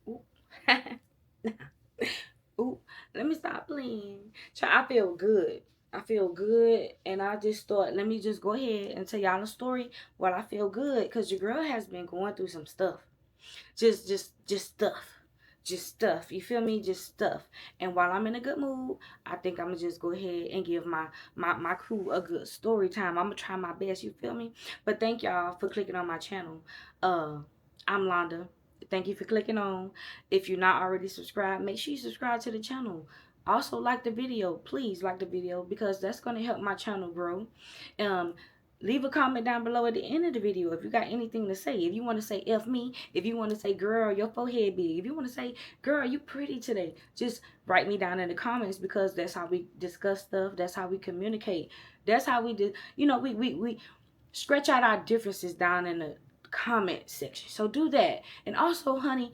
Ooh. Ooh, let me stop playing. I feel good. I feel good, and I just thought, let me just go ahead and tell y'all a story while I feel good, cause your girl has been going through some stuff. Just stuff, just stuff. You feel me? Just stuff. And while I'm in a good mood, I think I'm gonna just go ahead and give my crew a good story time. I'm gonna try my best. You feel me? But thank y'all for clicking on my channel. I'm Londa. Thank you for clicking on. If you're not already subscribed, make sure you subscribe to the channel. Also like the video. Please like the video because that's gonna help my channel grow. Um, Leave a comment down below at the end of the video if you got anything to say. If you want to say F me, if you want to say, girl, your forehead big. If you want to say, girl, you pretty today. Just write me down in the comments because that's how we discuss stuff. That's how we communicate. That's how we do. You know, we stretch out our differences down in the comment section. So do that. And also, honey,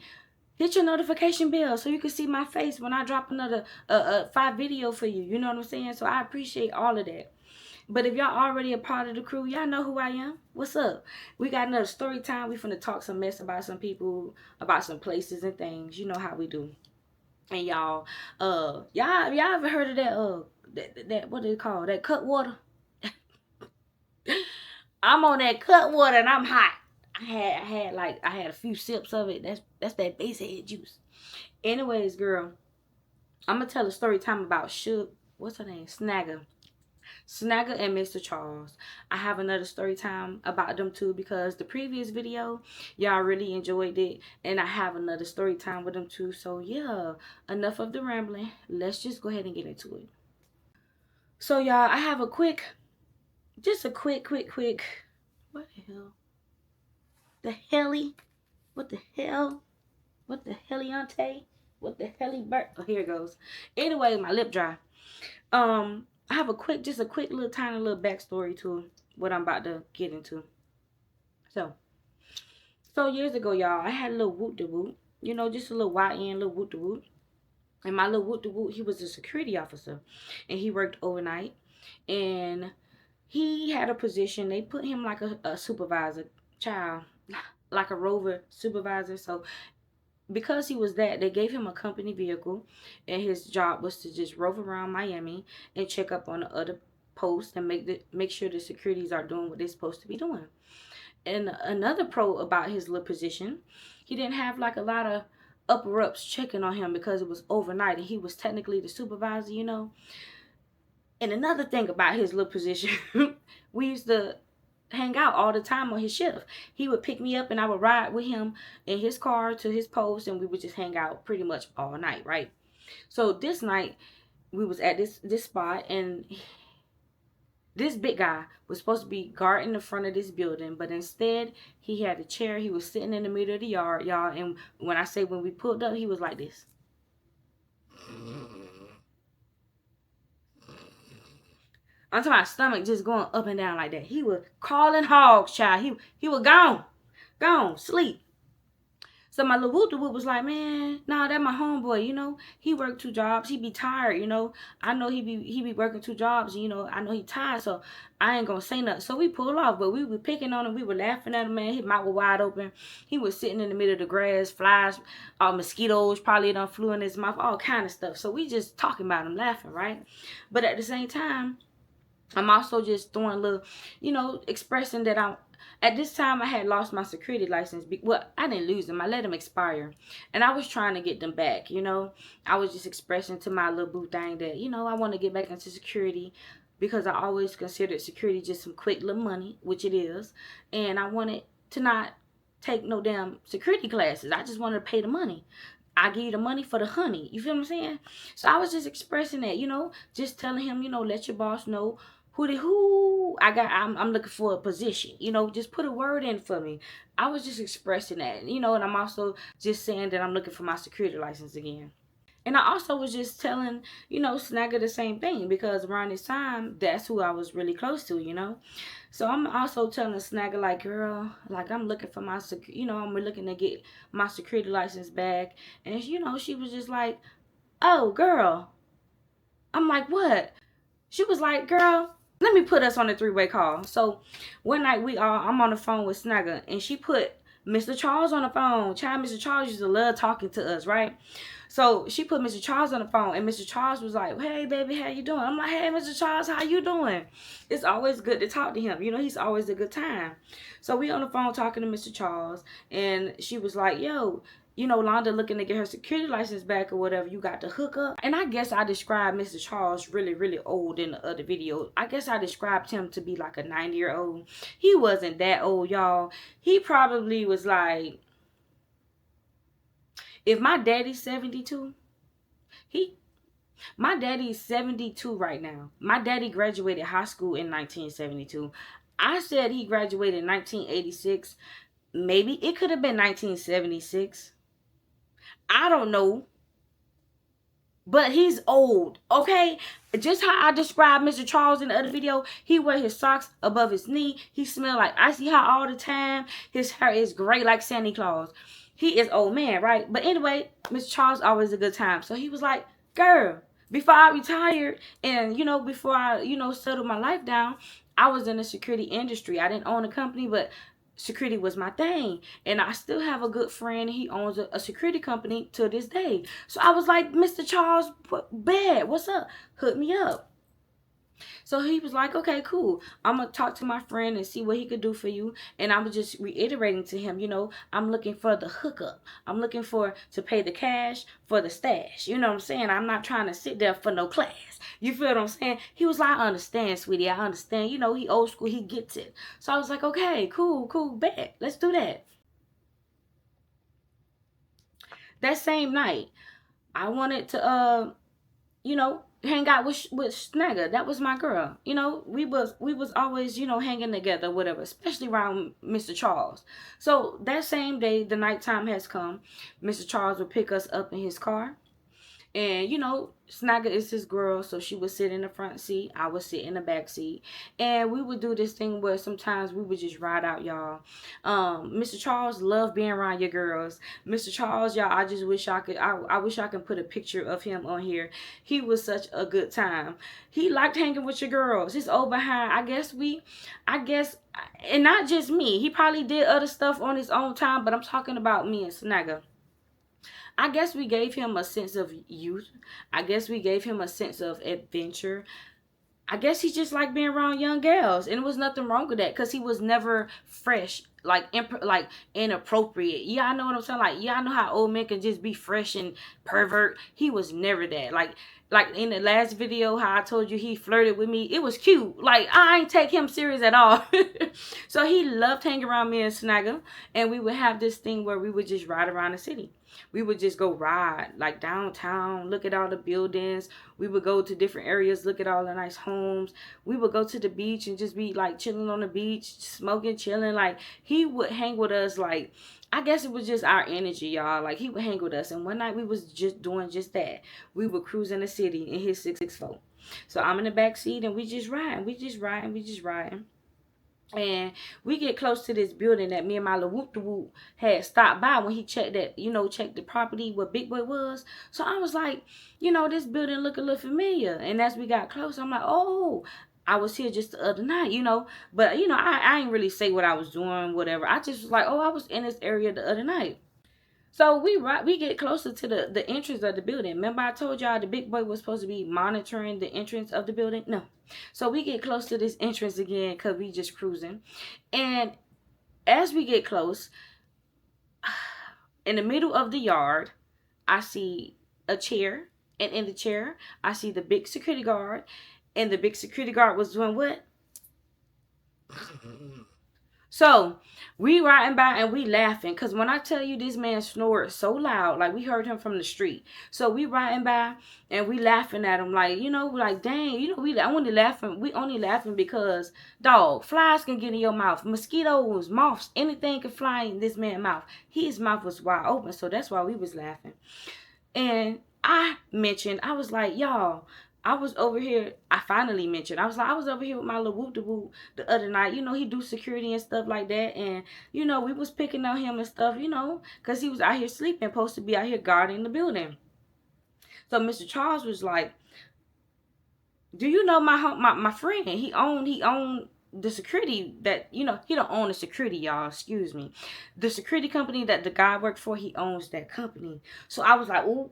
hit your notification bell so you can see my face when I drop another 5 video for you. You know what I'm saying? So I appreciate all of that. But if y'all already a part of the crew, y'all know who I am. What's up? We got another story time. We finna talk some mess about some people, about some places and things. You know how we do. And y'all ever heard of that what do they call that cut water? I'm on that cut water and I'm hot. I had a few sips of it. That's that base head juice. Anyways, girl, I'm gonna tell a story time about what's her name? Snagger and Mr. Charles. I have another story time about them too because the previous video, y'all really enjoyed it. And I have another story time with them too. So yeah, enough of the rambling. Let's just go ahead and get into it. So y'all, I have just a quick. What the hell? The helly? What the hell? What the helliante? What the helly bird? Oh, here it goes. Anyway, my lip dry. I have just a quick little tiny little backstory to what I'm about to get into. So years ago, y'all, I had a little whoop de whoop, you know, just a little YN, little whoop de whoop. And my little whoop de whoop, he was a security officer, and he worked overnight, and he had a position. They put him like a supervisor, child, like a rover supervisor. So because he was that, they gave him a company vehicle, and his job was to just rove around Miami and check up on the other posts and make sure the securities are doing what they're supposed to be doing. And another pro about his little position, he didn't have like a lot of upper ups checking on him because it was overnight and he was technically the supervisor, you know. And another thing about his little position, we used to hang out all the time on his shift. He would pick me up and I would ride with him in his car to his post, and we would just hang out pretty much all night, right? So this night we was at this spot, and this big guy was supposed to be guarding the front of this building, but instead he had a chair. He was sitting in the middle of the yard, y'all. And when we pulled up, he was like this. I'm talking about stomach just going up and down like that. He was calling hogs, child. He was gone, sleep. So my little whoop was like, man, nah, that my homeboy, you know. He worked 2 jobs. He be tired, you know. I know he be working 2 jobs, you know. I know he tired, so I ain't gonna say nothing. So we pulled off, but we were picking on him. We were laughing at him, man. His mouth was wide open. He was sitting in the middle of the grass, flies, mosquitoes probably done flew in his mouth, all kind of stuff. So we just talking about him, laughing, right? But at the same time, I'm also just throwing a little, you know, expressing that at this time I had lost my security license. Well, I didn't lose them. I let them expire. And I was trying to get them back, you know. I was just expressing to my little boo thing that, you know, I want to get back into security because I always considered security just some quick little money, which it is. And I wanted to not take no damn security classes. I just wanted to pay the money. I give you the money for the honey. You feel what I'm saying? So I was just expressing that, you know, just telling him, you know, let your boss know I'm looking for a position, you know, just put a word in for me. I was just expressing that, you know, and I'm also just saying that I'm looking for my security license again. And I also was just telling, you know, Snagger the same thing because around this time, that's who I was really close to, you know. So I'm also telling Snagger, like, girl, like, I'm looking for you know, I'm looking to get my security license back. And, you know, she was just like, oh, girl. I'm like, what? She was like, girl, let me put us on a 3-way call. So one night I'm on the phone with Snagger, and she put Mr. Charles on the phone. Child, Mr. Charles used to love talking to us, right? So she put Mr. Charles on the phone, and Mr. Charles was like, "Hey, baby, how you doing?" I'm like, "Hey, Mr. Charles, how you doing?" It's always good to talk to him. You know, he's always a good time. So we on the phone talking to Mr. Charles, and she was like, "Yo, you know, Londa looking to get her security license back or whatever. You got the hookup." And I guess I described Mr. Charles really, really old in the other video. I guess I described him to be like a 90-year-old. He wasn't that old, y'all. He probably was like, if my daddy's 72, my daddy's 72 right now. My daddy graduated high school in 1972. I said he graduated in 1986. Maybe it could have been 1976. I don't know. But he's old, okay? Just how I described Mr. Charles in the other video, he wear his socks above his knee. He smell like icy hot all the time. His hair is gray like Santa Claus. He is old man, right? But anyway, Mr. Charles always a good time. So he was like, girl, before I retired and, you know, before I, you know, settled my life down, I was in the security industry. I didn't own a company, but security was my thing. And I still have a good friend. He owns a security company to this day. So I was like, Mr. Charles, bad, what's up? Hook me up. So he was like, okay, cool. I'm going to talk to my friend and see what he could do for you. And I was just reiterating to him, you know, I'm looking for the hookup. I'm looking to pay the cash for the stash. You know what I'm saying? I'm not trying to sit there for no class. You feel what I'm saying? He was like, I understand, sweetie. I understand. You know, he old school. He gets it. So I was like, okay, cool, bet. Let's do that. That same night, I wanted to, you know, hang out with Snagger. That was my girl. You know, we was always, you know, hanging together, whatever, especially around Mr. Charles. So that same day, the nighttime has come. Mr. Charles would pick us up in his car. And, you know, Snagger is his girl, so she would sit in the front seat. I would sit in the back seat. And we would do this thing where sometimes we would just ride out, y'all. Mr. Charles loved being around your girls. Mr. Charles, y'all, I just wish I could, I wish I could put a picture of him on here. He was such a good time. He liked hanging with your girls. He's old behind. I guess, and not just me. He probably did other stuff on his own time, but I'm talking about me and Snagger. I guess we gave him a sense of youth. I guess we gave him a sense of adventure. I guess he just liked being around young girls, and there was nothing wrong with that because he was never fresh, like inappropriate. Yeah, I know what I'm saying. Like, yeah, I know how old men can just be fresh and pervert. He was never that. Like in the last video, how I told you he flirted with me. It was cute. Like, I ain't take him serious at all. So he loved hanging around me and Snagger, and we would have this thing where we would just ride around the city. We would just go ride, like downtown, look at all the buildings. We would go to different areas, look at all the nice homes. We would go to the beach and just be like chilling on the beach, smoking, chilling. Like, he would hang with us. Like, I guess it was just our energy, y'all. Like, he would hang with us. And one night we was just doing just that. We would cruise in the city in his 664. So I'm in the back seat and we just riding. And we get close to this building that me and my little whoop had stopped by when he checked that, you know, checked the property where Big Boy was. So I was like, you know, this building look a little familiar. And as we got close, I'm like, oh, I was here just the other night, you know. But, you know, I ain't really say what I was doing, whatever. I just was like, oh, I was in this area the other night. So we get closer to the entrance of the building. Remember I told y'all the Big Boy was supposed to be monitoring the entrance of the building? No. So we get close to this entrance again because we just cruising. And as we get close, in the middle of the yard, I see a chair. And in the chair, I see the big security guard. And the big security guard was doing what? So we riding by and we laughing, because when I tell you this man snored so loud, like we heard him from the street. So we riding by and we laughing at him, like, you know, like, dang, you know, we only laughing because, dog, flies can get in your mouth, mosquitoes, moths, anything can fly in this man's mouth. His mouth was wide open, so that's why we was laughing. And I was like, y'all, I was over here. I finally mentioned. I was over here with my little whoop-de-whoop the other night. You know, he do security and stuff like that. And, you know, we was picking on him and stuff, you know, because he was out here sleeping, supposed to be out here guarding the building. So Mr. Charles was like, do you know my friend? He owned the security that, he don't own the security, y'all, excuse me. The security company that the guy worked for, he owns that company. So I was like, ooh,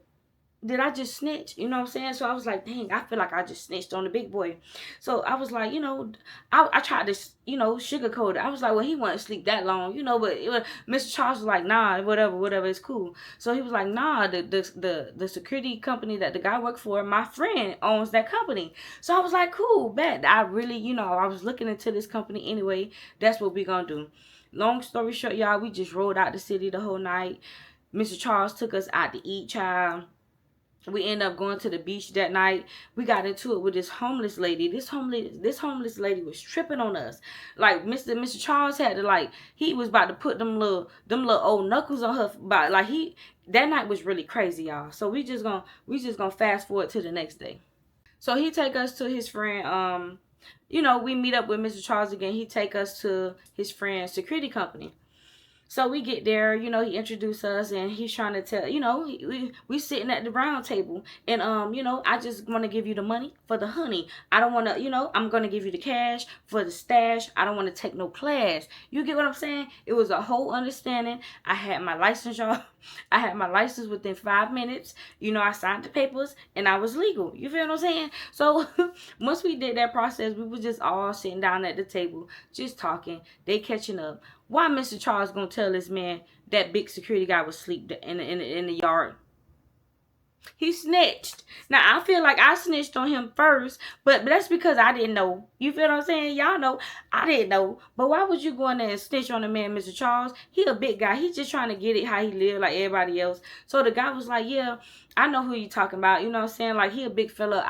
did I just snitch? You know what I'm saying? So I was like, dang, I feel like I just snitched on the big boy. So I was like, I tried to, sugarcoat it. I was like, well, he wouldn't sleep that long, but Mr. Charles was like, nah, whatever, it's cool. So he was like, nah, the security company that the guy worked for, my friend owns that company. So I was like, cool, bet. I really, I was looking into this company anyway. That's what we gonna do. Long story short, y'all, we just rode out the city the whole night. Mr. Charles took us out to eat, child. We ended up going to the beach that night. We got into it with this homeless lady. This homeless lady was tripping on us. Like Mr. Charles had to, like, he was about to put them little old knuckles on her body. Like, that night was really crazy, y'all. So we just gonna fast forward to the next day. So he take us to his friend. We meet up with Mr. Charles again. He take us to his friend's security company. So we get there, he introduced us, and he's trying to tell, we sitting at the round table, and I just want to give you the money for the honey. I don't want to, I'm going to give you the cash for the stash. I don't want to take no class. You get what I'm saying? It was a whole understanding. I had my license, y'all. I had my license within 5 minutes. I signed the papers, and I was legal. You feel what I'm saying? So once we did that process, we were just all sitting down at the table, just talking. They catching up. Why Mr. Charles gonna tell this man that big security guy was asleep in the yard? He snitched. Now I feel like I snitched on him first, but that's because I didn't know. You feel what I'm saying? Y'all know I didn't know. But why would you go in there and snitch on the man, Mr. Charles? He a big guy. He's just trying to get it how he live like everybody else. So the guy was like, yeah, I know who you talking about. You know what I'm saying? Like, he a big fella.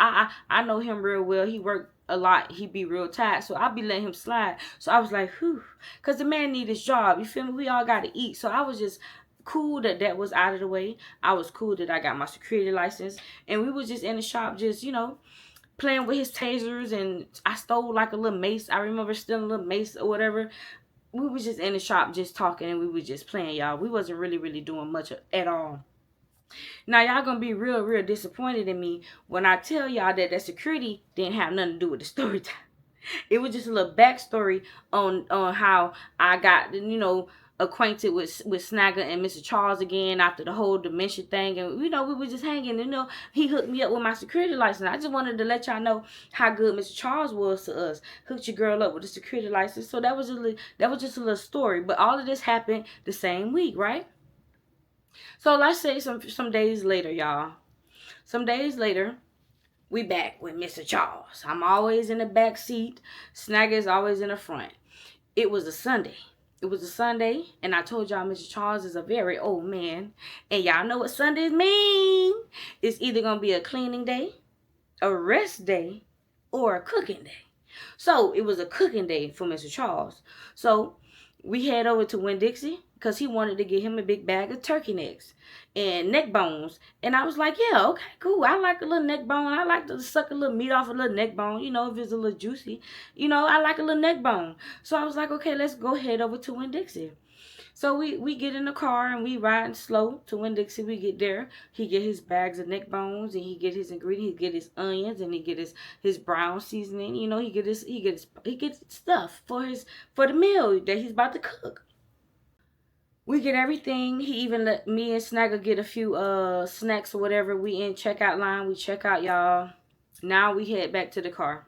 I know him real well. He worked a lot. He be real tired, so I be letting him slide. So I was like, whew, because the man need his job. You feel me? We all got to eat. So I was just cool that was out of the way. I was cool that I got my security license, and we was just in the shop, just playing with his tasers, and I stole like a little mace. I remember stealing a little mace or whatever. We was just in the shop just talking, and we was just playing, y'all. We wasn't really doing much at all. Now y'all gonna be real disappointed in me when I tell y'all that security didn't have nothing to do with the story time. It was just a little backstory on how I got acquainted with Snagger and Mr. Charles again after the whole dementia thing, and we were just hanging. He hooked me up with my security license. I just wanted to let y'all know how good Mr. Charles was to us. Hooked your girl up with a security license. So that was just a little story. But all of this happened the same week, right? So let's say some days later, y'all. Some days later, we back with Mr. Charles. I'm always in the back seat. Snagger's always in the front. It was a Sunday. And I told y'all Mr. Charles is a very old man. And y'all know what Sundays mean. It's either going to be a cleaning day, a rest day, or a cooking day. So it was a cooking day for Mr. Charles. So we head over to Winn-Dixie because he wanted to get him a big bag of turkey necks and neck bones. And I was like, yeah, okay, cool. I like a little neck bone. I like to suck a little meat off a little neck bone, if it's a little juicy. I like a little neck bone. So I was like, okay, let's go head over to Winn-Dixie. So we get in the car and we riding slow to Winn-Dixie. We get there. He get his bags of neck bones, and he get his ingredients. He get his onions, and he get his brown seasoning. He get stuff for the meal that he's about to cook. We get everything. He even let me and Snagger get a few snacks or whatever. We in checkout line. We check out, y'all. Now we head back to the car.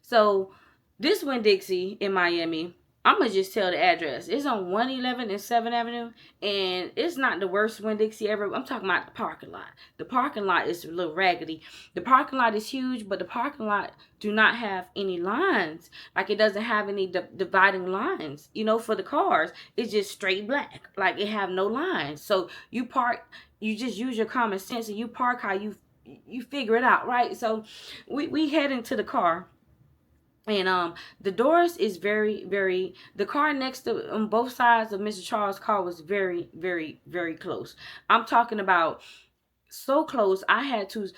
So this Winn-Dixie in Miami, I'm going to just tell the address. It's on 111 and 7th Avenue. And it's not the worst Winn-Dixie ever. I'm talking about the parking lot. The parking lot is a little raggedy. The parking lot is huge, but the parking lot do not have any lines. Like, it doesn't have any dividing lines, for the cars. It's just straight black. Like, it have no lines. So you park, you just use your common sense, and you park how you figure it out, right? So we head into the car. And the doors is very the car next to on both sides of Mr. Charles' car was very close. I'm talking about so close I had to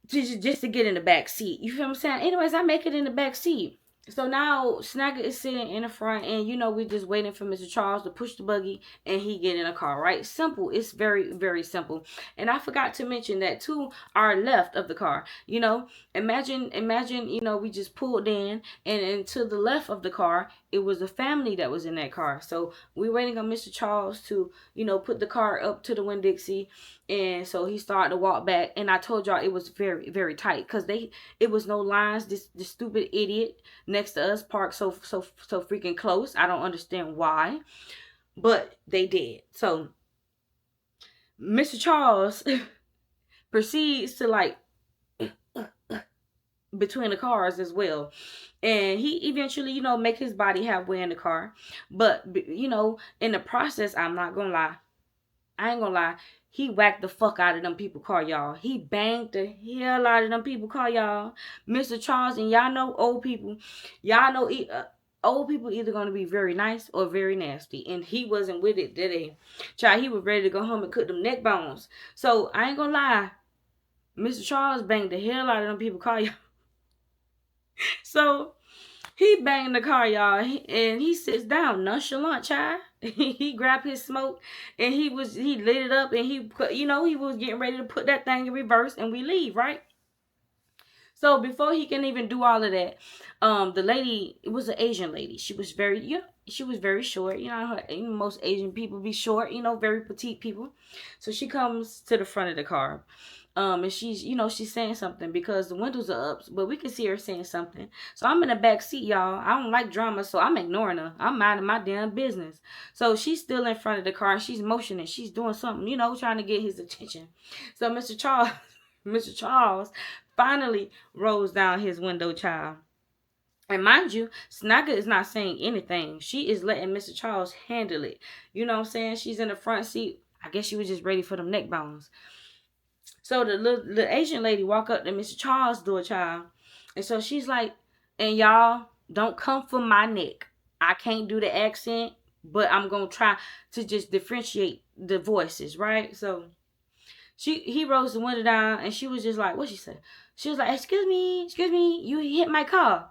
just to get in the back seat. You feel what I'm saying? Anyways, I make it in the back seat. So now Snagger is sitting in the front, and we just waiting for Mr. Charles to push the buggy and he get in a car, right? Simple. It's very, very simple. And I forgot to mention that to our left of the car, imagine, we just pulled in, and to the left of the car, it was a family that was in that car. So we're waiting on Mr. Charles to, put the car up to the Winn-Dixie. And so he started to walk back, and I told y'all it was very, very tight because it was no lines. This stupid idiot next to us parked so freaking close. I don't understand why, but they did. So Mr. Charles proceeds to like between the cars as well, and he eventually make his body halfway in the car. But in the process, I ain't gonna lie, he whacked the fuck out of them people car, y'all. He banged the hell out of them people car, y'all. Mr. Charles, and y'all know old people. Y'all know old people either gonna be very nice or very nasty. And he wasn't with it today. Child, he was ready to go home and cook them neck bones. So, I ain't gonna lie. Mr. Charles banged the hell out of them people car, y'all. So, he banged the car, y'all, and he sits down nonchalant, child. He grabbed his smoke, and he lit it up, and he was getting ready to put that thing in reverse, and we leave, right? So before he can even do all of that, the lady, it was an Asian lady. She was very short. Most Asian people be short. Very petite people. So she comes to the front of the car. And she's saying something because the windows are up, but we can see her saying something. So I'm in the back seat, y'all. I don't like drama, so I'm ignoring her. I'm minding my damn business. So she's still in front of the car, and she's motioning. She's doing something, trying to get his attention. So Mr. Charles finally rolls down his window, child. And mind you, Snagger is not saying anything. She is letting Mr. Charles handle it. You know what I'm saying? She's in the front seat. I guess she was just ready for them neck bones. So the Asian lady walk up to Mr. Charles' door, child. And so she's like, and y'all, don't come for my neck. I can't do the accent, but I'm going to try to just differentiate the voices, right? So he rolls the window down, and she was just like, what she said? She was like, excuse me, you hit my car.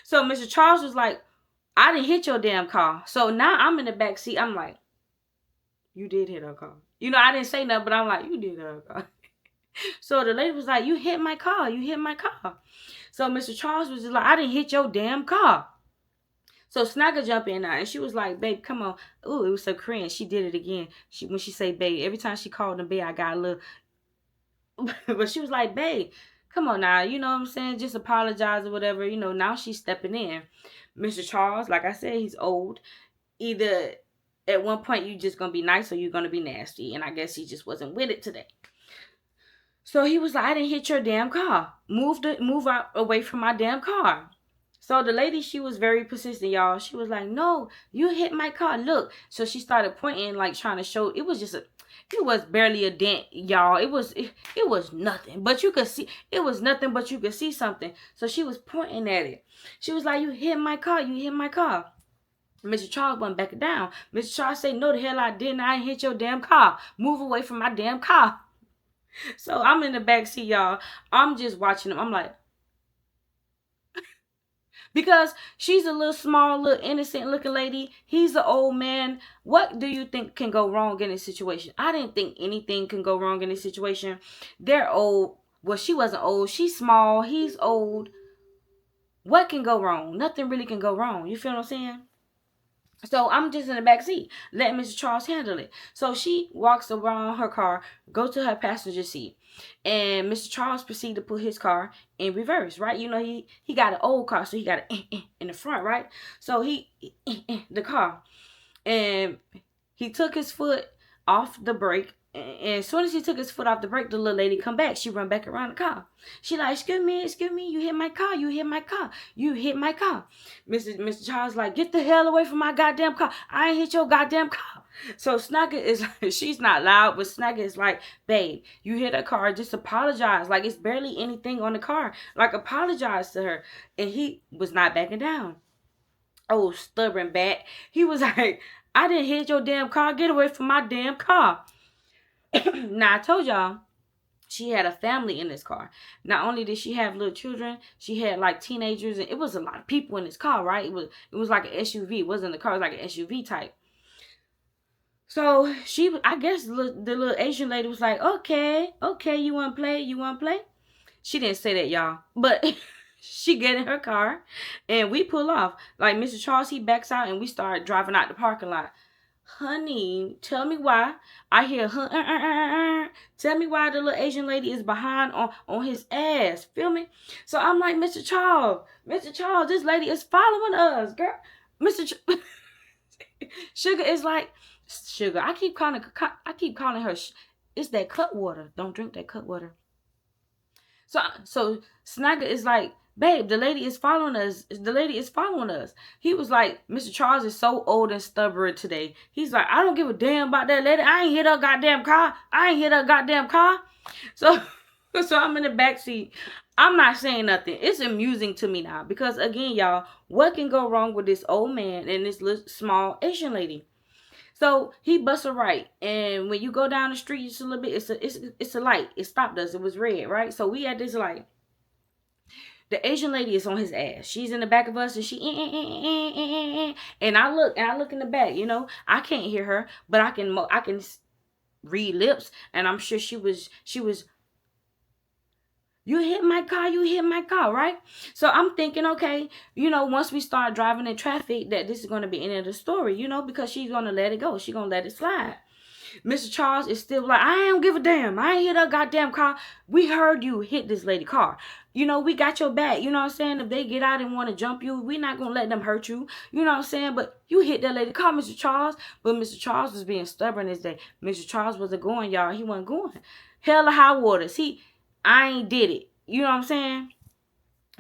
So Mr. Charles was like, I didn't hit your damn car. So now I'm in the back seat. I'm like, you did hit her car. I didn't say nothing, but I'm like, you did hit her car. So the lady was like, you hit my car. You hit my car. So Mr. Charles was just like, I didn't hit your damn car. So Snagger jumped in now, and she was like, babe, come on. Ooh, it was so cringe. She did it again. When she say babe, every time she called him babe, I got a little. But she was like, babe, come on now. You know what I'm saying? Just apologize or whatever. Now she's stepping in. Mr. Charles, like I said, he's old. Either at one point you just gonna be nice or you're gonna be nasty. And I guess he just wasn't with it today. So he was like, I didn't hit your damn car. Move out away from my damn car. So the lady, she was very persistent, y'all. She was like, no, you hit my car. Look. So she started pointing, like trying to show. It was barely a dent, y'all. It was nothing. But you could see, it was nothing, but you could see something. So she was pointing at it. She was like, you hit my car. You hit my car. Mr. Charles went back down. Mr. Charles said, no, the hell I didn't. I ain't hit your damn car. Move away from my damn car. So I'm in the back seat, y'all. I'm just watching them. I'm like, because she's a little small, little innocent looking lady. He's an old man. What do you think can go wrong in this situation? I didn't think anything can go wrong in this situation. They're old. Well, she wasn't old. She's small. He's old. What can go wrong? Nothing really can go wrong. You feel what I'm saying? So I'm just in the back seat, letting Mr. Charles handle it. So she walks around her car, go to her passenger seat, and Mr. Charles proceeded to put his car in reverse, right? He got an old car, so he got it in the front, right? So he the car, and he took his foot off the brake. And as soon as he took his foot off the brake, the little lady come back. She run back around the car. She like, excuse me, you hit my car, you hit my car, you hit my car. Mr. Charles like, get the hell away from my goddamn car. I ain't hit your goddamn car. So Snagger is, she's not loud, but Snagger is like, babe, you hit her car, just apologize. Like, it's barely anything on the car. Like, apologize to her. And he was not backing down. Oh, stubborn bat. He was like, I didn't hit your damn car. Get away from my damn car. Now, I told y'all, She had a family in this car. Not only did she have little children, she had like teenagers, and it was a lot of people in this car, right? It was like an SUV. It wasn't a car, it was like an SUV type. So I guess the little Asian lady was like, okay, you want to play? You want to play? She didn't say that, y'all. But she get in her car and we pull off. Like Mr. Charles, he backs out and we start driving out the parking lot. Honey, tell me why I hear tell me why the little Asian lady is behind on his ass. Feel me? So I'm like, Mr. Charles, this lady is following us, girl. Mr. Sugar is like, Sugar. I keep calling her. It's that cut water. Don't drink that cut water. So Snagger is like, babe, the lady is following us. He was like, Mr. Charles is so old and stubborn today. He's like, I don't give a damn about that lady. I ain't hit her goddamn car. So I'm in the back seat. I'm not saying nothing. It's amusing to me now because again, y'all, what can go wrong with this old man and this little small Asian lady? So he busts a right, and when you go down the street just a little bit, it's a light. It stopped us. It was red, right? So we at this light. The Asian lady is on his ass. She's in the back of us, and and I look in the back. You know, I can't hear her, but I can read lips, and I'm sure she was. You hit my car, right? So I'm thinking, okay, you know, once we start driving in traffic, that this is going to be the end of the story, you know, because she's going to let it go. She's going to let it slide. Mr. Charles is still like, I don't give a damn. I ain't hit her goddamn car. We heard you hit this lady car. You know, we got your back. You know what I'm saying? If they get out and want to jump you, we're not going to let them hurt you. You know what I'm saying? But you hit that lady car, Mr. Charles. But Mr. Charles was being stubborn this day. Mr. Charles wasn't going, y'all. He wasn't going. Hell or high waters. I ain't did it. You know what I'm saying?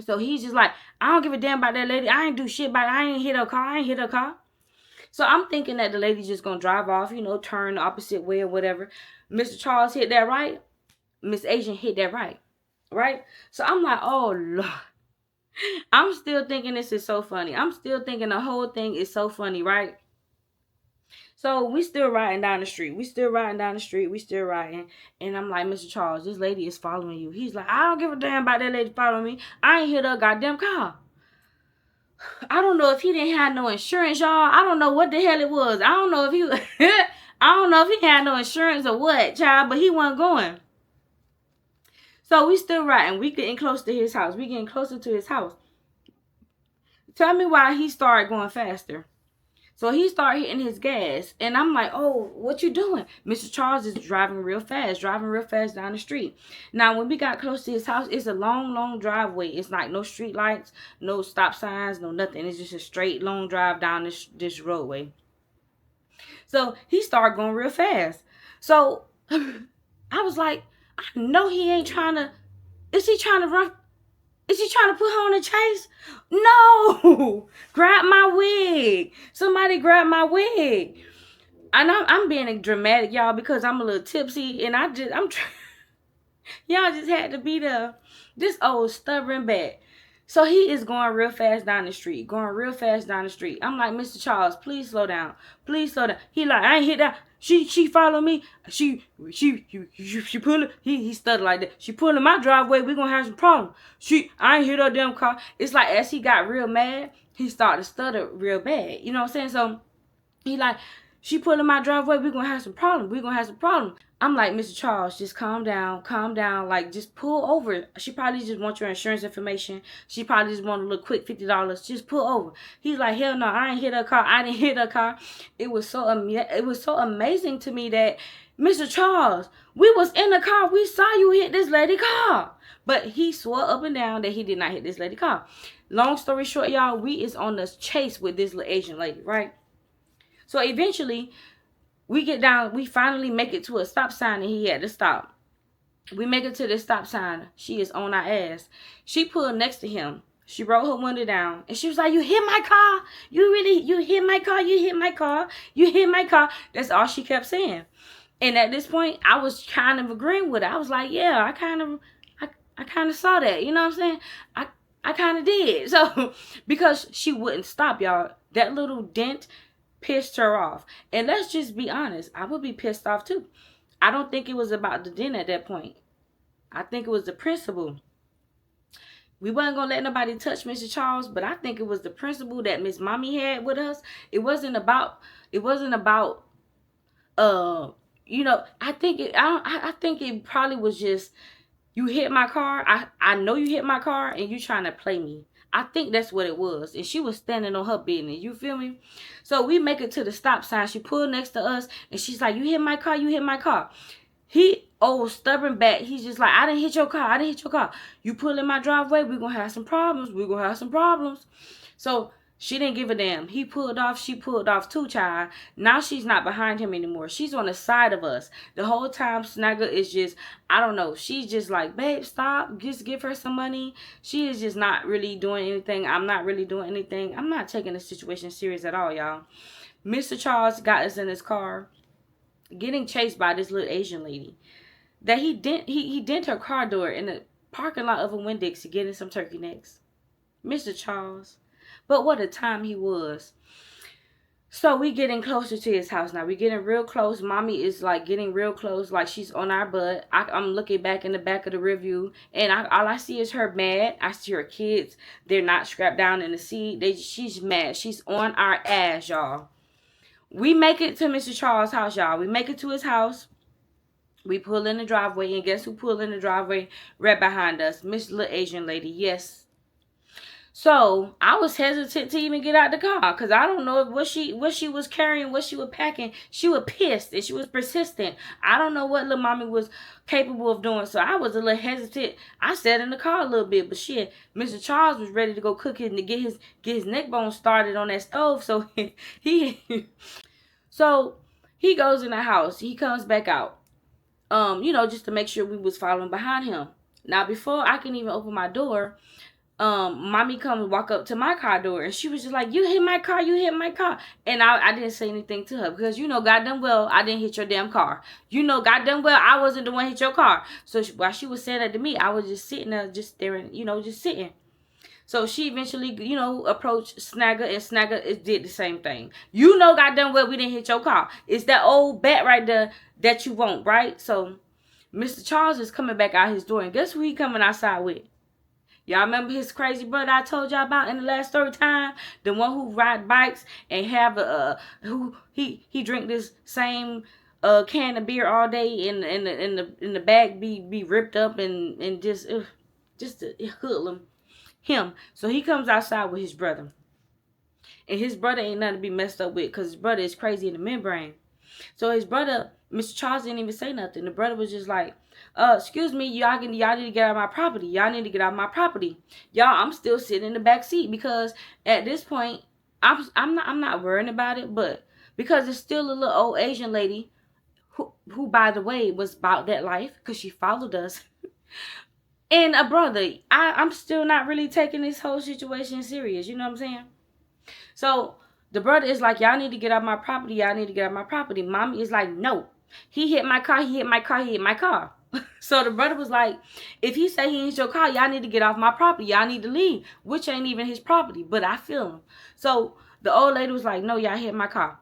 So he's just like, I don't give a damn about that lady. I ain't do shit about it. I ain't hit her car. So I'm thinking that the lady's just going to drive off, you know, turn the opposite way or whatever. Mr. Charles hit that right. Miss Asian hit that right. Right? So I'm like, oh, Lord. I'm still thinking this is so funny. I'm still thinking the whole thing is so funny, right? So we still riding down the street. We still riding. And I'm like, Mr. Charles, this lady is following you. He's like, I don't give a damn about that lady following me. I ain't hit her goddamn car. I don't know if he didn't have no insurance, y'all. I don't know what the hell it was. I don't know if he had no insurance or what, child, but he wasn't going. So we still riding. We getting close to his house. We getting closer to his house. Tell me why he started going faster. So he started hitting his gas. And I'm like, oh, what you doing? Mr. Charles is driving real fast down the street. Now, when we got close to his house, it's a long, long driveway. It's like no street lights, no stop signs, no nothing. It's just a straight, long drive down this roadway. So he started going real fast. So I was like, I know he ain't trying to... Is he trying to run... Is he trying to put her on a chase? No! Grab my wig. Somebody grab my wig. And I'm being dramatic, y'all, because I'm a little tipsy. And y'all just had to be there. This old stubborn bat. So he is going real fast down the street. I'm like, Mr. Charles, please slow down. He like, I ain't hit that. She follow me. She pulling. He stuttered like that. She pulling my driveway. We gonna have some problem. I ain't hit her damn car. It's like as he got real mad, he started to stutter real bad. You know what I'm saying? So he like, she pulling my driveway. We gonna have some problem. I'm like, Mr. Charles, just calm down. Like, just pull over. She probably just wants your insurance information. She probably just want a little quick $50. Just pull over. He's like, hell no, I ain't hit her car. I didn't hit her car. It was so amazing to me that, Mr. Charles, we was in the car. We saw you hit this lady car. But he swore up and down that he did not hit this lady car. Long story short, y'all, we is on this chase with this little Asian lady, right? So eventually, we get down, we finally make it to a stop sign and he had to stop. We make it to the stop sign. She is on our ass. She pulled next to him. She rolled her window down and she was like, you hit my car. You hit my car. That's all she kept saying. And at this point, I was kind of agreeing with her. I was like, yeah, I kind of saw that. You know what I'm saying? I kind of did. So, because she wouldn't stop, y'all. That little dent pissed her off. And let's just be honest, I would be pissed off too. I don't think it was about the dent at that point. I think it was the principal. We wasn't gonna let nobody touch Mr. Charles, but I think it was the principal that Miss Mommy had with us. It wasn't about. It wasn't about. Uh, I think it. I think it probably was just you hit my car. I know you hit my car, and you trying to play me. I think that's what it was. And she was standing on her business. You feel me? So we make it to the stop sign. She pulled next to us, and she's like, "You hit my car. You hit my car." He stubborn back. He's just like, I didn't hit your car. I didn't hit your car. You pull in my driveway, we're gonna have some problems. We're gonna have some problems. So she didn't give a damn. He pulled off. She pulled off too, child. Now she's not behind him anymore. She's on the side of us. The whole time Snagger is just, I don't know. She's just like, babe, stop. Just give her some money. She is just not really doing anything. I'm not really doing anything. I'm not taking the situation serious at all, y'all. Mr. Charles got us in his car, getting chased by this little Asian lady. That he dent her car door in the parking lot of a Winn-Dixie getting some turkey necks. Mr. Charles. But what a time he was. So we getting closer to his house now. We getting real close. Mommy is like getting real close, like she's on our butt. I'm looking back in the back of the rear view, and all I see is her mad. I see her kids. They're not strapped down in the seat. She's mad. She's on our ass, y'all. We make it to Mr. Charles' house, y'all. We make it to his house. We pull in the driveway, and guess who pulled in the driveway right behind us? Miss Little Asian Lady, yes. So I was hesitant to even get out the car because I don't know what she was carrying, what she was packing. She was pissed and she was persistent. I don't know what little mommy was capable of doing, so I was a little hesitant. I sat in the car a little bit, but shit, Mr. Charles was ready to go cook it and to get his neck bone started on that stove. So he goes in the house. He comes back out. Just to make sure we was following behind him. Now, before I can even open my door, mommy comes walk up to my car door, and she was just like, "You hit my car, you hit my car." And I didn't say anything to her because, goddamn well, I didn't hit your damn car. Goddamn well, I wasn't the one hit your car. So while she was saying that to me, I was just sitting there, just staring, just sitting. So she eventually, approached Snagger, and Snagger did the same thing. Goddamn well, we didn't hit your car. It's that old bat right there that you want, right? So Mr. Charles is coming back out his door, and guess who he coming outside with? Y'all remember his crazy brother I told y'all about in the last story time? The one who ride bikes and have he drink this same can of beer all day, and the bag be ripped up and just to hoodlum him. So he comes outside with his brother. And his brother ain't nothing to be messed up with because his brother is crazy in the membrane. So his brother, Mr. Charles, didn't even say nothing. The brother was just like, excuse me, y'all need to get out of my property. Y'all need to get out of my property. Y'all, I'm still sitting in the back seat because at this point, I'm not worrying about it, but because it's still a little old Asian lady who by the way was about that life because she followed us. And a brother, I'm still not really taking this whole situation serious. You know what I'm saying? So the brother is like, y'all need to get out my property. Y'all need to get out my property. Mommy is like, no. He hit my car. He hit my car. He hit my car. So the brother was like, if he say he hit your car, y'all need to get off my property. Y'all need to leave, which ain't even his property. But I feel him. So the old lady was like, no, y'all hit my car.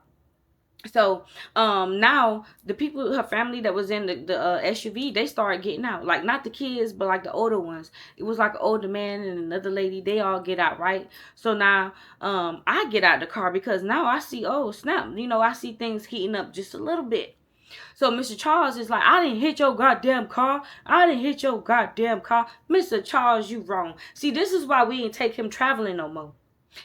So now the people, her family that was in the SUV, they started getting out. Like not the kids, but like the older ones. It was like an older man and another lady. They all get out, right? So now I get out the car because now I see, oh snap, I see things heating up just a little bit. So Mr. Charles is like, I didn't hit your goddamn car. I didn't hit your goddamn car. Mr. Charles, you wrong. See, this is why we ain't take him traveling no more.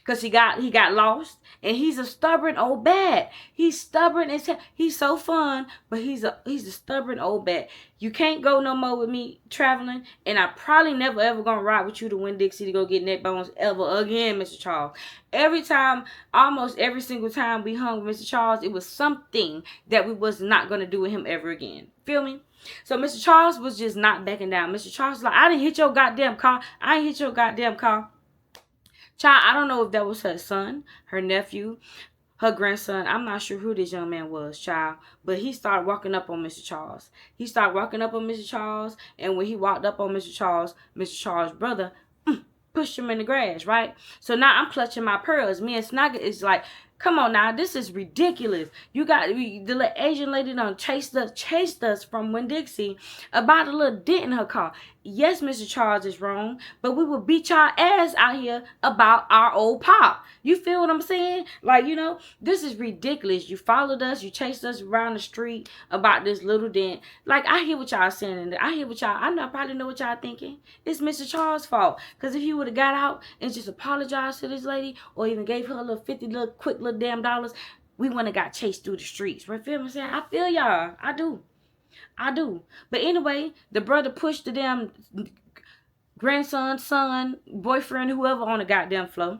Because he got lost, and he's a stubborn old bat. He's stubborn as hell. He's so fun, but he's a stubborn old bat. You can't go no more with me traveling, and I probably never ever gonna ride with you to Winn-Dixie to go get neck bones ever again, Mr. Charles. Every time, almost every single time we hung with Mr. Charles, it was something that we was not gonna do with him ever again. Feel me? So Mr. Charles was just not backing down. Mr. Charles was like, I didn't hit your goddamn car. I ain't hit your goddamn car. Child, I don't know if that was her son, her nephew, her grandson. I'm not sure who this young man was, child. But he started walking up on Mr. Charles. He started walking up on Mr. Charles. And when he walked up on Mr. Charles' brother pushed him in the grass, right? So now I'm clutching my pearls. Me and Snagger is like, Come on now, this is ridiculous. You got the little Asian lady done chased us from Winn-Dixie about a little dent in her car. Yes, Mr. Charles is wrong, but we will beat y'all ass out here about our old pop. You feel what I'm saying? Like, you know, this is ridiculous. You followed us, you chased us around the street about this little dent. Like, I hear what y'all saying. I hear what y'all, I probably know what y'all thinking. It's Mr. Charles' fault. Because if he would have got out and just apologized to this lady, or even gave her a little 50 little quick little damn dollars, we wouldn't have got chased through the streets. Right? Feel what I'm saying? I feel y'all. I do. But anyway, the brother pushed the damn grandson, son, boyfriend, whoever on the goddamn floor.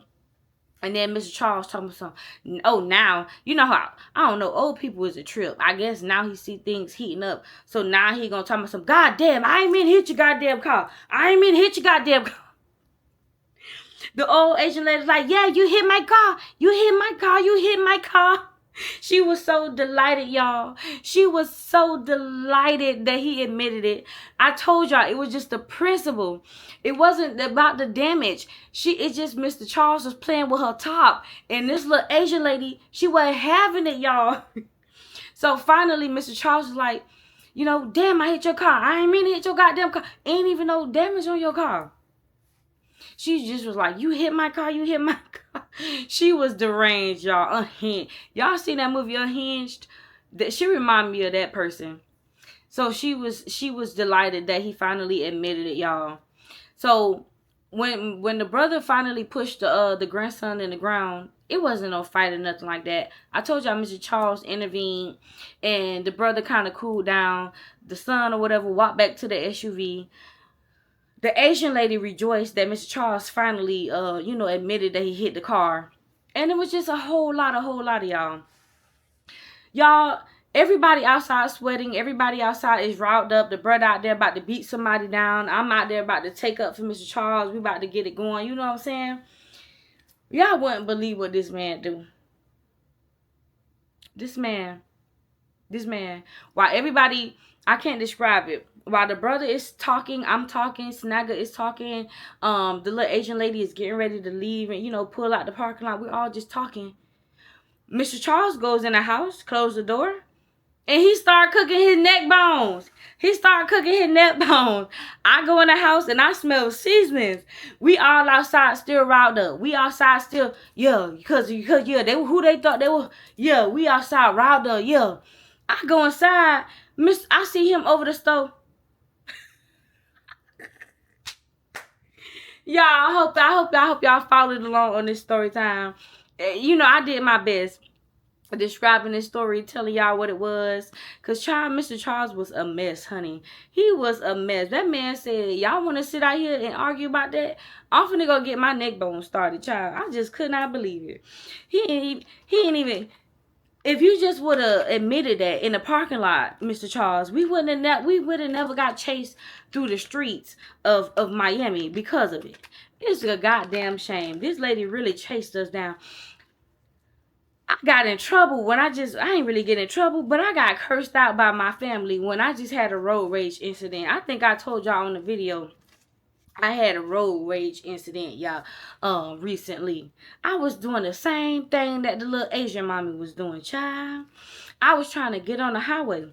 And then Mr. Charles told me something. Oh, now, you know how, I don't know, old people is a trip. I guess now he see things heating up. So now he gonna tell me some, God damn, I ain't mean to hit your goddamn car. I ain't mean to hit your goddamn car. The old Asian lady's like, yeah, you hit my car. You hit my car. You hit my car. She was so delighted, y'all. She was so delighted that he admitted it. I told y'all, it was just the principle. It wasn't about the damage. It's just Mr. Charles was playing with her top. And this little Asian lady, she wasn't having it, y'all. So finally, Mr. Charles was like, you know, damn, I hit your car. I ain't mean to hit your goddamn car. Ain't even no damage on your car. She just was like, you hit my car, you hit my car. She was deranged, y'all. Unhinged. Y'all seen that movie Unhinged? She reminded me of that person. So she was delighted that he finally admitted it, y'all. So when the brother finally pushed the grandson in the ground, it wasn't no fight or nothing like that. I told y'all Mr. Charles intervened, and the brother kind of cooled down. The son or whatever walked back to the SUV. The Asian lady rejoiced that Mr. Charles finally, admitted that he hit the car. And it was just a whole lot of y'all. Y'all, everybody outside sweating. Everybody outside is riled up. The brother out there about to beat somebody down. I'm out there about to take up for Mr. Charles. We about to get it going. You know what I'm saying? Y'all wouldn't believe what this man do. This man. While everybody, I can't describe it. While the brother is talking, I'm talking, Snagger is talking, the little Asian lady is getting ready to leave and, pull out the parking lot. We're all just talking. Mr. Charles goes in the house, close the door, and he start cooking his neck bones. I go in the house and I smell seasonings. We all outside still riled up. We outside still, because they were who they thought they were. Yeah, we outside riled up, yeah. I go inside, I see him over the stove. Y'all, I hope y'all followed along on this story time. I did my best describing this story, telling y'all what it was. Because Mr. Charles was a mess, honey. He was a mess. That man said, y'all want to sit out here and argue about that? I'm finna go get my neck bone started, child. I just could not believe it. He ain't even... If you just would have admitted that in the parking lot, Mr. Charles, we would have never got chased through the streets of Miami because of it. It's a goddamn shame. This lady really chased us down. I got in trouble when I ain't really get in trouble, but I got cursed out by my family when I just had a road rage incident. I think I told y'all on the video. I had a road rage incident, y'all, recently. I was doing the same thing that the little Asian mommy was doing, child. I was trying to get on the highway.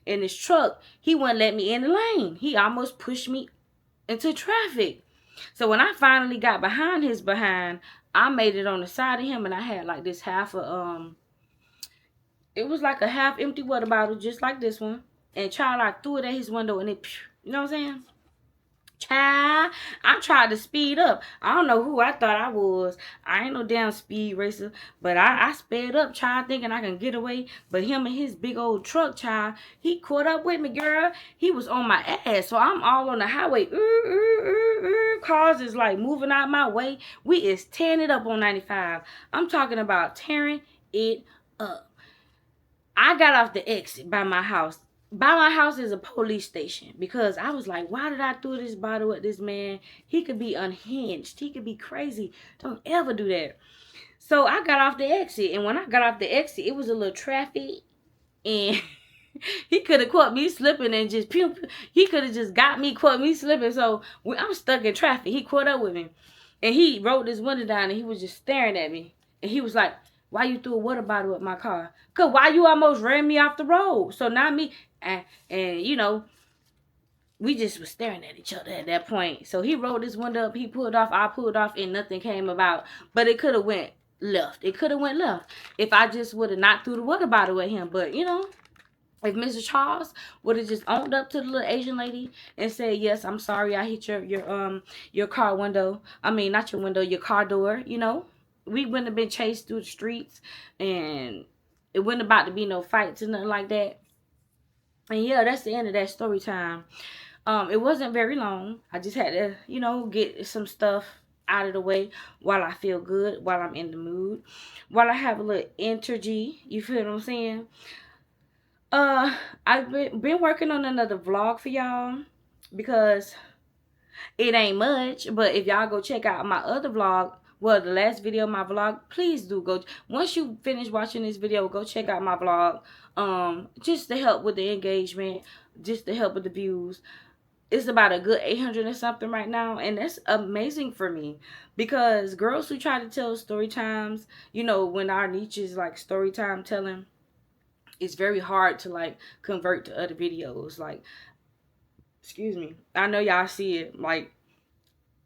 In this truck, he wouldn't let me in the lane. He almost pushed me into traffic. So when I finally got behind his behind, I made it on the side of him, and I had like this it was like a half empty water bottle, just like this one. And child, I threw it at his window, and it, you know what I'm saying? Child, I tried to speed up. I don't know who I thought I was. I ain't no damn speed racer. But I sped up, child, thinking I can get away. But him and his big old truck, child, he caught up with me, girl. He was on my ass. So I'm all on the highway. Cars is like moving out my way. We is tearing it up on 95. I'm talking about tearing it up. I got off the exit by my house. By my house is a police station, because I was like, why did I throw this bottle at this man? He could be unhinged. He could be crazy. Don't ever do that. So I got off the exit, and when I got off the exit, it was a little traffic, and he could have caught me slipping and just pew. He could have just got me, caught me slipping. So I'm stuck in traffic. He caught up with me, and he rolled his window down, and he was just staring at me, and he was like, Why you threw a water bottle at my car? Cause why you almost ran me off the road? So not me. And you know, we just was staring at each other at that point. So he rolled his window up, he pulled off, I pulled off, and nothing came about. But it could have went left. It could have went left if I just would have not threw the water bottle at him. But you know, if Mr. Charles would have just owned up to the little Asian lady and said, "Yes, I'm sorry, I hit your car window. I mean, not your window, your car door." You know, we wouldn't have been chased through the streets, and it wasn't about to be no fights or nothing like that. And yeah, that's the end of that story time. It wasn't very long. I just had to, you know, get some stuff out of the way while I feel good, while I'm in the mood, while I have a little energy. You feel what I'm saying? I've been working on another vlog for y'all because it ain't much, but if y'all go check out my other vlog, well, the last video of my vlog, please do go. Once you finish watching this video, go check out my vlog. Just to help with the engagement, just to help with the views. It's about a good 800 and something right now, and that's amazing for me because girls who try to tell story times, you know, when our niche is like story time telling, it's very hard to like convert to other videos. Like, excuse me, I know y'all see it, like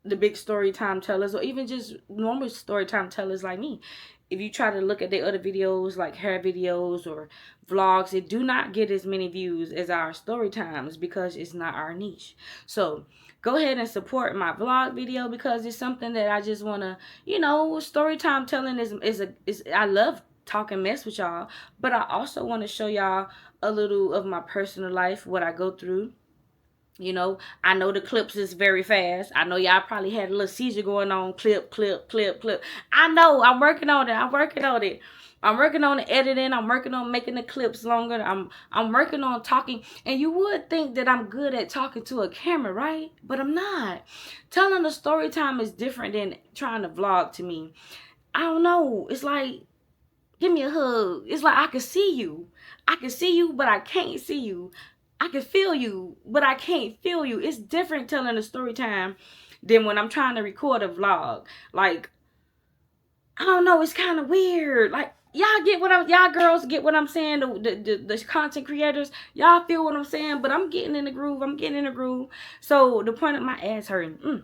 the big story time tellers or even just normal story time tellers like me. If you try to look at their other videos like hair videos or vlogs, it do not get as many views as our story times because it's not our niche. So go ahead and support my vlog video because it's something that I just want to, you know, story time telling is I love talking mess with y'all, but I also want to show y'all a little of my personal life, what I go through. You know, I know the clips is very fast. I know y'all probably had a little seizure going on. Clip, clip, clip, clip. I know. I'm working on it. I'm working on it. I'm working on the editing. I'm working on making the clips longer. I'm working on talking. And you would think that I'm good at talking to a camera, right? But I'm not. Telling a story time is different than trying to vlog to me. I don't know. It's like, give me a hug. It's like I can see you. I can see you, but I can't see you. I can feel you, but I can't feel you. It's different telling a story time than when I'm trying to record a vlog. Like, I don't know, it's kind of weird. Like, y'all girls get what I'm saying. The content creators, y'all feel what I'm saying. But I'm getting in the groove. I'm getting in the groove. So the point of my ass hurting.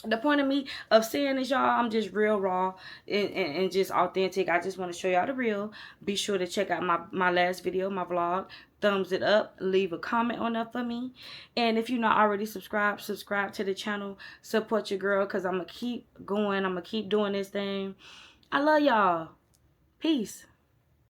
The point of me of saying is, y'all, I'm just real raw and just authentic. I just want to show y'all the real. Be sure to check out my last video, my vlog. Thumbs it up. Leave a comment on that for me. And if you're not already subscribed, subscribe to the channel. Support your girl because I'm going to keep going. I'm going to keep doing this thing. I love y'all. Peace.